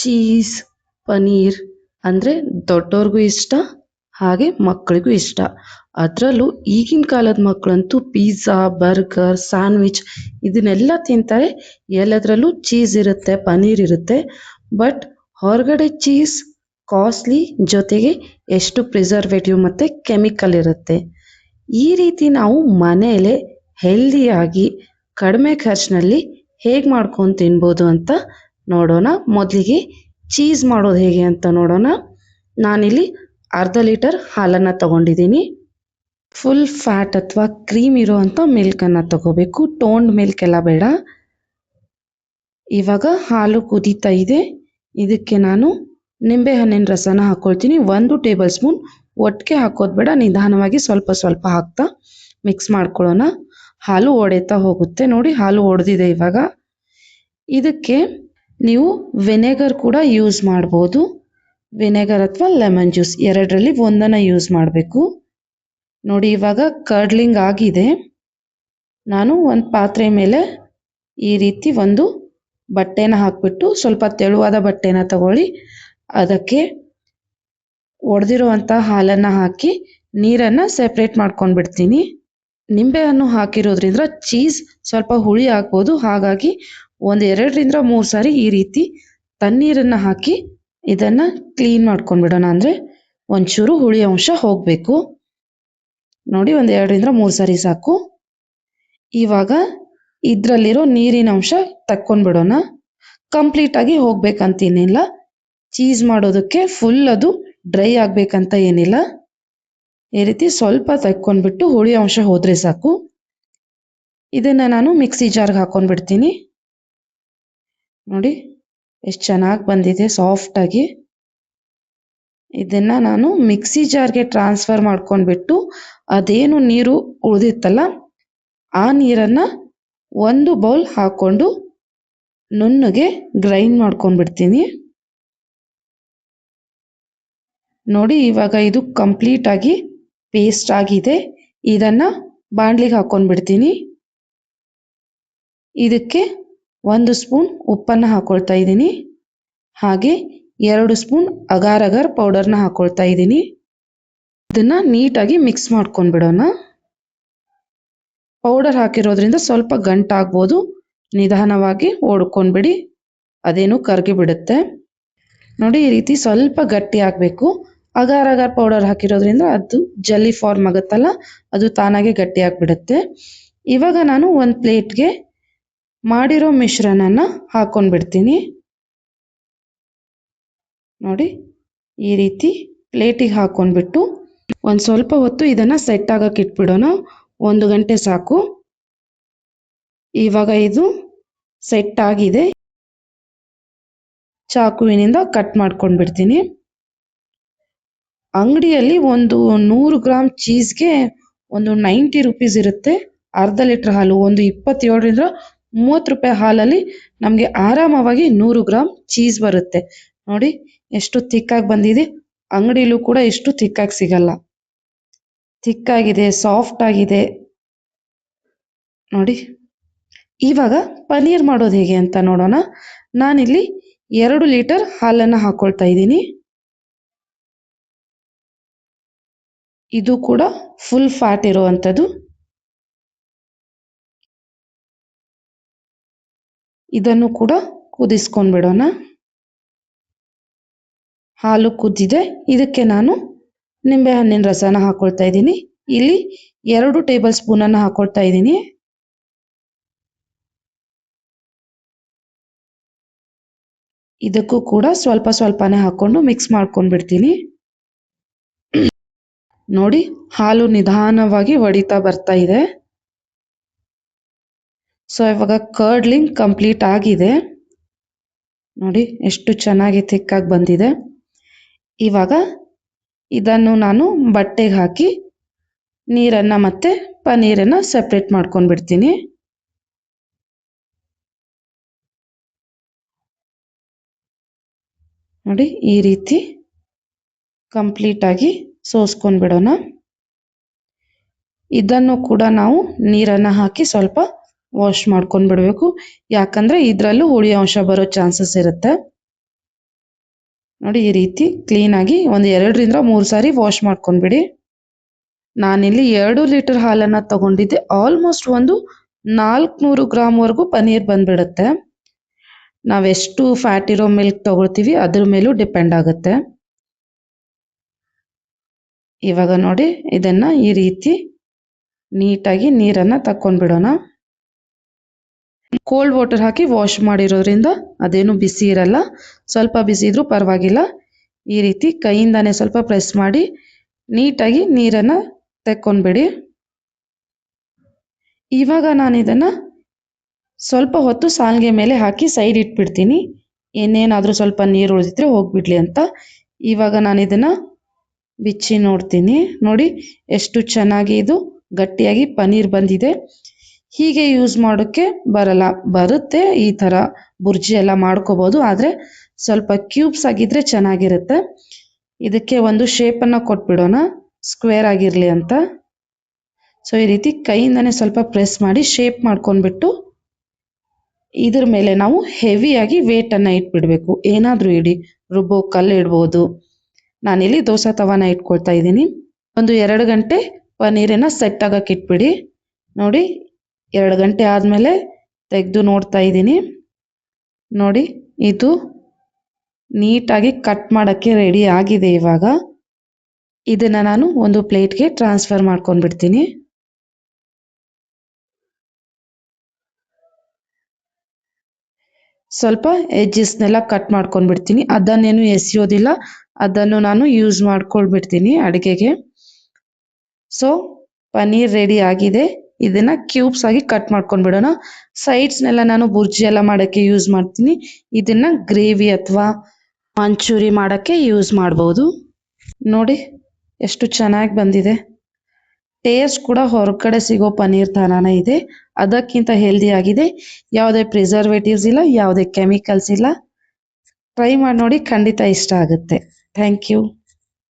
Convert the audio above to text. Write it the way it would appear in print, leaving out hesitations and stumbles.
Cheese, paneer ಅಂದರೆ ದೊಡ್ಡವ್ರಿಗೂ ಇಷ್ಟ, ಹಾಗೆ ಮಕ್ಕಳಿಗೂ ಇಷ್ಟ. ಅದರಲ್ಲೂ ಈಗಿನ ಕಾಲದ ಮಕ್ಕಳಂತೂ ಪಿಜ್ಜಾ, ಬರ್ಗರ್, ಸ್ಯಾಂಡ್ವಿಚ್ ಇದನ್ನೆಲ್ಲ ತಿಂತಾರೆ. ಎಲ್ಲದರಲ್ಲೂ ಚೀಸ್ ಇರುತ್ತೆ, ಪನೀರ್ ಇರುತ್ತೆ. ಬಟ್ ಹೊರಗಡೆ ಚೀಸ್ ಕಾಸ್ಟ್ಲಿ, ಜೊತೆಗೆ ಎಷ್ಟು ಪ್ರಿಸರ್ವೇಟಿವ್ ಮತ್ತು ಕೆಮಿಕಲ್ ಇರುತ್ತೆ. ಈ ರೀತಿ ನಾವು ಮನೆಯಲ್ಲೇ ಹೆಲ್ದಿಯಾಗಿ ಕಡಿಮೆ ಖರ್ಚಿನಲ್ಲಿ ಹೇಗೆ ಮಾಡ್ಕೊಂಡು ತಿನ್ಬೋದು ಅಂತ ನೋಡೋಣ. ಮೊದಲಿಗೆ ಚೀಸ್ ಮಾಡೋದು ಹೇಗೆ ಅಂತ ನೋಡೋಣ. ನಾನಿಲ್ಲಿ ಅರ್ಧ ಲೀಟರ್ ಹಾಲನ್ನು ತಗೊಂಡಿದ್ದೀನಿ. ಫುಲ್ ಫ್ಯಾಟ್ ಅಥವಾ ಕ್ರೀಮ್ ಇರೋವಂಥ ಮಿಲ್ಕನ್ನು ತಗೋಬೇಕು, ಟೋನ್ಡ್ ಮಿಲ್ಕ್ ಎಲ್ಲ ಬೇಡ. ಇವಾಗ ಹಾಲು ಕುದೀತಾ ಇದೆ. ಇದಕ್ಕೆ ನಾನು ನಿಂಬೆಹಣ್ಣಿನ ರಸನ ಹಾಕ್ಕೊಳ್ತೀನಿ. 1 ಟೇಬಲ್ ಸ್ಪೂನ್. ಒಟ್ಟಿಗೆ ಹಾಕೋದು ಬೇಡ, ನಿಧಾನವಾಗಿ ಸ್ವಲ್ಪ ಸ್ವಲ್ಪ ಹಾಕ್ತಾ ಮಿಕ್ಸ್ ಮಾಡ್ಕೊಳ್ಳೋಣ. ಹಾಲು ಒಡೆತಾ ಹೋಗುತ್ತೆ. ನೋಡಿ, ಹಾಲು ಒಡೆದಿದೆ. ಇವಾಗ ಇದಕ್ಕೆ ನೀವು ವಿನೆಗರ್ ಕೂಡ ಯೂಸ್ ಮಾಡ್ಬೋದು. ವಿನೆಗರ್ ಅಥವಾ ಲೆಮನ್ ಜ್ಯೂಸ್ ಎರಡರಲ್ಲಿ ಒಂದನ್ನು ಯೂಸ್ ಮಾಡಬೇಕು. ನೋಡಿ, ಇವಾಗ ಕರ್ಡ್ಲಿಂಗ್ ಆಗಿದೆ. ನಾನು ಒಂದು ಪಾತ್ರೆ ಮೇಲೆ ಈ ರೀತಿ ಒಂದು ಬಟ್ಟೆನ ಹಾಕಿಬಿಟ್ಟು, ಸ್ವಲ್ಪ ತೆಳುವಾದ ಬಟ್ಟೆನ ತಗೊಳ್ಳಿ, ಅದಕ್ಕೆ ಒಡೆದಿರುವಂಥ ಹಾಲನ್ನು ಹಾಕಿ ನೀರನ್ನು ಸೆಪ್ರೇಟ್ ಮಾಡ್ಕೊಂಡು ಬಿಡ್ತೀನಿ. ನಿಂಬೆಹಣ್ಣು ಹಾಕಿರೋದ್ರಿಂದ ಚೀಸ್ ಸ್ವಲ್ಪ ಹುಳಿ ಆಗ್ಬೋದು. ಹಾಗಾಗಿ 2-3 ಸಾರಿ ಈ ರೀತಿ ತಣ್ಣೀರನ್ನು ಹಾಕಿ ಇದನ್ನು ಕ್ಲೀನ್ ಮಾಡ್ಕೊಂಡ್ಬಿಡೋಣ. ಅಂದರೆ ಒಂಚೂರು ಹುಳಿ ಅಂಶ ಹೋಗಬೇಕು. ನೋಡಿ, 2-3 ಸಾರಿ ಸಾಕು. ಇವಾಗ ಇದರಲ್ಲಿರೋ ನೀರಿನ ಅಂಶ ತಕ್ಕೊಂಡ್ಬಿಡೋಣ. ಕಂಪ್ಲೀಟಾಗಿ ಹೋಗ್ಬೇಕಂತೇನಿಲ್ಲ. ಚೀಸ್ ಮಾಡೋದಕ್ಕೆ ಫುಲ್ ಅದು ಡ್ರೈ ಆಗಬೇಕಂತ ಏನಿಲ್ಲ. ಈ ರೀತಿ ಸ್ವಲ್ಪ ತಕ್ಕೊಂಡ್ಬಿಟ್ಟು ಹುಳಿ ಅಂಶ ಹೋದರೆ ಸಾಕು. ಇದನ್ನು ನಾನು ಮಿಕ್ಸಿ ಜಾರ್ಗೆ ಹಾಕ್ಕೊಂಡ್ಬಿಡ್ತೀನಿ. ನೋಡಿ, ಎಷ್ಟು ಚೆನ್ನಾಗಿ ಬಂದಿದೆ ಸಾಫ್ಟಾಗಿ. ಇದನ್ನು ನಾನು ಮಿಕ್ಸಿ ಜಾರ್ಗೆ ಟ್ರಾನ್ಸ್ಫರ್ ಮಾಡ್ಕೊಂಡ್ಬಿಟ್ಟು, ಅದೇನು ನೀರು ಉಳಿದಿತ್ತಲ್ಲ ಆ ನೀರನ್ನು ಒಂದು ಬೌಲ್ ಹಾಕ್ಕೊಂಡು ನುಣ್ಣಗೆ ಗ್ರೈಂಡ್ ಮಾಡ್ಕೊಂಡ್ಬಿಡ್ತೀನಿ. ನೋಡಿ, ಇವಾಗ ಇದು ಕಂಪ್ಲೀಟಾಗಿ ಪೇಸ್ಟ್ ಆಗಿದೆ. ಇದನ್ನು ಬಾಣಲಿಗೆ ಹಾಕ್ಕೊಂಡ್ಬಿಡ್ತೀನಿ. ಇದಕ್ಕೆ 1 ಸ್ಪೂನ್ ಉಪ್ಪನ್ನು ಹಾಕ್ಕೊಳ್ತಾ ಇದ್ದೀನಿ. ಹಾಗೆ 2 ಸ್ಪೂನ್ ಅಗಾರ್ ಅಗಾರ್ ಪೌಡರ್ನ ಹಾಕ್ಕೊಳ್ತಾ ಇದ್ದೀನಿ. ಇದನ್ನು ನೀಟಾಗಿ ಮಿಕ್ಸ್ ಮಾಡ್ಕೊಂಡ್ಬಿಡೋಣ. ಪೌಡರ್ ಹಾಕಿರೋದ್ರಿಂದ ಸ್ವಲ್ಪ ಗಂಟಾಗ್ಬೋದು, ನಿಧಾನವಾಗಿ ಓಡ್ಕೊಂಡ್ಬಿಡಿ, ಅದೇನು ಕರಗಿ ಬಿಡುತ್ತೆ. ನೋಡಿ, ಈ ರೀತಿ ಸ್ವಲ್ಪ ಗಟ್ಟಿ ಆಗಬೇಕು. ಅಗಾರ್ ಅಗಾರ್ ಪೌಡರ್ ಹಾಕಿರೋದ್ರಿಂದ ಅದು ಜಲ್ಲಿ ಫಾರ್ಮ್ ಆಗುತ್ತಲ್ಲ, ಅದು ತಾನಾಗೆ ಗಟ್ಟಿ ಆಗಿಬಿಡುತ್ತೆ. ಇವಾಗ ನಾನು ಒಂದು ಪ್ಲೇಟ್ಗೆ ಮಾಡಿರೋ ಮಿಶ್ರಣನ ಹಾಕ್ಕೊಂಡ್ಬಿಡ್ತೀನಿ. ನೋಡಿ, ಈ ರೀತಿ ಪ್ಲೇಟಿಗೆ ಹಾಕ್ಕೊಂಡ್ಬಿಟ್ಟು ಒಂದು ಸ್ವಲ್ಪ ಹೊತ್ತು ಇದನ್ನು ಸೆಟ್ ಆಗೋಕ್ಕೆ ಇಟ್ಬಿಡೋಣ. 1 ಗಂಟೆ ಸಾಕು. ಇವಾಗ ಇದು ಸೆಟ್ ಆಗಿದೆ. ಚಾಕುವಿನಿಂದ ಕಟ್ ಮಾಡ್ಕೊಂಡ್ಬಿಡ್ತೀನಿ. ಅಂಗಡಿಯಲ್ಲಿ ಒಂದು 100 ಗ್ರಾಮ್ ಚೀಸ್ಗೆ ಒಂದು 90 ರೂಪೀಸ್ ಇರುತ್ತೆ. ಅರ್ಧ ಲೀಟ್ರ್ ಹಾಲು ಒಂದು 27-30 ರೂಪಾಯಿ ಹಾಲಲ್ಲಿ ನಮಗೆ ಆರಾಮವಾಗಿ 100 ಗ್ರಾಮ್ ಚೀಸ್ ಬರುತ್ತೆ. ನೋಡಿ, ಎಷ್ಟು ಥಿಕ್ಕಾಗಿ ಬಂದಿದೆ. ಅಂಗಡಿಲೂ ಕೂಡ ಎಷ್ಟು ಥಿಕ್ಕಾಗಿ ಸಿಗಲ್ಲ. ಥಿಕ್ಕಾಗಿದೆ, ಸಾಫ್ಟ್ ಆಗಿದೆ. ನೋಡಿ, ಇವಾಗ ಪನೀರ್ ಮಾಡೋದು ಹೇಗೆ ಅಂತ ನೋಡೋಣ. ನಾನಿಲ್ಲಿ 2 ಲೀಟರ್ ಹಾಲನ್ನು ಹಾಕ್ಕೊಳ್ತಾ ಇದ್ದೀನಿ. ಇದು ಕೂಡ ಫುಲ್ ಫ್ಯಾಟ್ ಇರುವಂಥದ್ದು. ಇದನ್ನು ಕೂಡ ಕುದಿಸ್ಕೊಂಡ್ಬಿಡೋಣ. ಹಾಲು ಕುದ್ದಿದೆ. ಇದಕ್ಕೆ ನಾನು ನಿಂಬೆಹಣ್ಣಿನ ರಸನ ಹಾಕ್ಕೊಳ್ತಾ ಇದ್ದೀನಿ. ಇಲ್ಲಿ 2 ಟೇಬಲ್ ಸ್ಪೂನನ್ನು ಹಾಕ್ಕೊಳ್ತಾ ಇದ್ದೀನಿ. ಇದಕ್ಕೂ ಕೂಡ ಸ್ವಲ್ಪ ಸ್ವಲ್ಪನೇ ಹಾಕ್ಕೊಂಡು ಮಿಕ್ಸ್ ಮಾಡ್ಕೊಂಡ್ಬಿಡ್ತೀನಿ. ನೋಡಿ, ಹಾಲು ನಿಧಾನವಾಗಿ ಒಡಿತಾ ಬರ್ತಾ ಇದೆ. ಸೊ ಇವಾಗ ಕರ್ಡ್ಲಿಂಗ್ ಕಂಪ್ಲೀಟ್ ಆಗಿದೆ. ನೋಡಿ, ಎಷ್ಟು ಚೆನ್ನಾಗಿ ಥಿಕ್ಕಾಗಿ ಬಂದಿದೆ. ಇವಾಗ ಇದನ್ನು ನಾನು ಬಟ್ಟೆಗೆ ಹಾಕಿ ನೀರನ್ನು ಮತ್ತು ಪನೀರನ್ನು ಸೆಪ್ರೇಟ್ ಮಾಡ್ಕೊಂಡ್ಬಿಡ್ತೀನಿ. ನೋಡಿ, ಈ ರೀತಿ ಕಂಪ್ಲೀಟಾಗಿ ಸೋಸ್ಕೊಂಡ್ಬಿಡೋಣ. ಇದನ್ನು ಕೂಡ ನಾವು ನೀರನ್ನು ಹಾಕಿ ಸ್ವಲ್ಪ ವಾಶ್ ಮಾಡ್ಕೊಂಡ್ಬಿಡಬೇಕು. ಯಾಕಂದರೆ ಇದರಲ್ಲೂ ಹುಳಿ ಅಂಶ ಬರೋ ಚಾನ್ಸಸ್ ಇರುತ್ತೆ. ನೋಡಿ ಈ ರೀತಿ ಕ್ಲೀನಾಗಿ ಒಂದು 2 ರಿಂದ 3 ಸಾರಿ ವಾಶ್ ಮಾಡ್ಕೊಂಡ್ಬಿಡಿ. ನಾನಿಲ್ಲಿ 2 ಲೀಟರ್ ಹಾಲನ್ನು ತಗೊಂಡಿದ್ದೆ. ಆಲ್ಮೋಸ್ಟ್ ಒಂದು 400 ಗ್ರಾಮ್ವರೆಗೂ ಪನ್ನೀರ್ ಬಂದ್ಬಿಡುತ್ತೆ. ನಾವೆಷ್ಟು ಫ್ಯಾಟ್ ಇರೋ ಮಿಲ್ಕ್ ತಗೊಳ್ತೀವಿ ಅದ್ರ ಮೇಲೂ ಡಿಪೆಂಡ್ ಆಗುತ್ತೆ. ಇವಾಗ ನೋಡಿ ಇದನ್ನು ಈ ರೀತಿ ನೀಟಾಗಿ ನೀರನ್ನು ತಕ್ಕೊಂಡ್ಬಿಡೋಣ. ಕೋಲ್ಡ್ ವಾಟರ್ ಹಾಕಿ ವಾಶ್ ಮಾಡಿರೋದ್ರಿಂದ ಅದೇನು ಬಿಸಿ ಇರಲ್ಲ, ಸ್ವಲ್ಪ ಬಿಸಿ ಇದ್ರೂ ಪರವಾಗಿಲ್ಲ. ಈ ರೀತಿ ಕೈಯಿಂದಾನೇ ಸ್ವಲ್ಪ ಪ್ರೆಸ್ ಮಾಡಿ ನೀಟಾಗಿ ನೀರನ್ನು ತೆಕ್ಕೊಂಡ್ಬಿಡಿ. ಇವಾಗ ನಾನು ಇದನ್ನು ಸ್ವಲ್ಪ ಹೊತ್ತು ಸಾಲ್ಗೆ ಮೇಲೆ ಹಾಕಿ ಸೈಡ್ ಇಟ್ಬಿಡ್ತೀನಿ, ಏನೇನಾದರೂ ಸ್ವಲ್ಪ ನೀರು ಉಳಿದಿದ್ರೆ ಹೋಗ್ಬಿಡ್ಲಿ ಅಂತ. ಇವಾಗ ನಾನು ಇದನ್ನು ಬಿಚ್ಚಿ ನೋಡ್ತೀನಿ. ನೋಡಿ ಎಷ್ಟು ಚೆನ್ನಾಗಿ ಇದು ಗಟ್ಟಿಯಾಗಿ ಪನ್ನೀರ್ ಬಂದಿದೆ. ಹೀಗೆ ಯೂಸ್ ಮಾಡೋಕ್ಕೆ ಬರಲ್ಲ, ಬರುತ್ತೆ ಈ ಥರ ಬುರ್ಜಿ ಎಲ್ಲ ಮಾಡ್ಕೋಬೋದು, ಆದರೆ ಸ್ವಲ್ಪ ಕ್ಯೂಬ್ಸ್ ಆಗಿದ್ರೆ ಚೆನ್ನಾಗಿರುತ್ತೆ. ಇದಕ್ಕೆ ಒಂದು ಶೇಪನ್ನು ಕೊಟ್ಬಿಡೋಣ, ಸ್ಕ್ವೇರ್ ಆಗಿರಲಿ ಅಂತ. ಸೊ ಈ ರೀತಿ ಕೈಯಿಂದನೇ ಸ್ವಲ್ಪ ಪ್ರೆಸ್ ಮಾಡಿ ಶೇಪ್ ಮಾಡ್ಕೊಂಡ್ಬಿಟ್ಟು ಇದ್ರ ಮೇಲೆ ನಾವು ಹೆವಿಯಾಗಿ ವೇಟನ್ನು ಇಟ್ಬಿಡಬೇಕು. ಏನಾದರೂ ಇಡಿ, ರುಬ್ಬೋ ಕಲ್ಲು ಇಡ್ಬೋದು. ನಾನಿಲ್ಲಿ ದೋಸೆ ತವಾನ ಇಟ್ಕೊಳ್ತಾ ಇದ್ದೀನಿ. ಒಂದು 2 ಗಂಟೆ ಪನ್ನೀರನ್ನು ಸೆಟ್ ಆಗಕ್ಕೆ ಇಟ್ಬಿಡಿ. ನೋಡಿ 2 ಗಂಟೆ ಆದಮೇಲೆ ತೆಗೆದು ನೋಡ್ತಾ ಇದ್ದೀನಿ. ನೋಡಿ ಇದು ನೀಟಾಗಿ ಕಟ್ ಮಾಡೋಕ್ಕೆ ರೆಡಿ ಆಗಿದೆ. ಇವಾಗ ಇದನ್ನು ನಾನು ಒಂದು ಪ್ಲೇಟ್ಗೆ ಟ್ರಾನ್ಸ್ಫರ್ ಮಾಡ್ಕೊಂಡ್ಬಿಡ್ತೀನಿ. ಸ್ವಲ್ಪ ಎಡ್ಜಸ್ನೆಲ್ಲ ಕಟ್ ಮಾಡ್ಕೊಂಡ್ಬಿಡ್ತೀನಿ. ಅದನ್ನೇನು ಎಸೆಯೋದಿಲ್ಲ, ಅದನ್ನು ನಾನು ಯೂಸ್ ಮಾಡ್ಕೊಳ್ಬಿಡ್ತೀನಿ ಅಡುಗೆಗೆ. ಸೊ ಪನ್ನೀರ್ ರೆಡಿ ಆಗಿದೆ. ಇದನ್ನು ಕ್ಯೂಬ್ಸ್ ಆಗಿ ಕಟ್ ಮಾಡ್ಕೊಂಡ್ಬಿಡೋಣ. ಸೈಡ್ಸ್ನೆಲ್ಲ ನಾನು ಬುರ್ಜಿ ಎಲ್ಲ ಮಾಡೋಕ್ಕೆ ಯೂಸ್ ಮಾಡ್ತೀನಿ. ಇದನ್ನು ಗ್ರೇವಿ ಅಥವಾ ಮಂಚೂರಿ ಮಾಡೋಕ್ಕೆ ಯೂಸ್ ಮಾಡ್ಬೋದು. ನೋಡಿ ಎಷ್ಟು ಚೆನ್ನಾಗಿ ಬಂದಿದೆ. ಟೇಸ್ಟ್ ಕೂಡ ಹೊರಗಡೆ ಸಿಗೋ ಪನ್ನೀರ್ ಥರನೇ ಇದೆ, ಅದಕ್ಕಿಂತ ಹೆಲ್ದಿ ಆಗಿದೆ. ಯಾವುದೇ ಪ್ರಿಸರ್ವೇಟಿವ್ಸ್ ಇಲ್ಲ, ಯಾವುದೇ ಕೆಮಿಕಲ್ಸ್ ಇಲ್ಲ. ಟ್ರೈ ಮಾಡಿ ನೋಡಿ, ಖಂಡಿತ ಇಷ್ಟ ಆಗುತ್ತೆ. Thank you.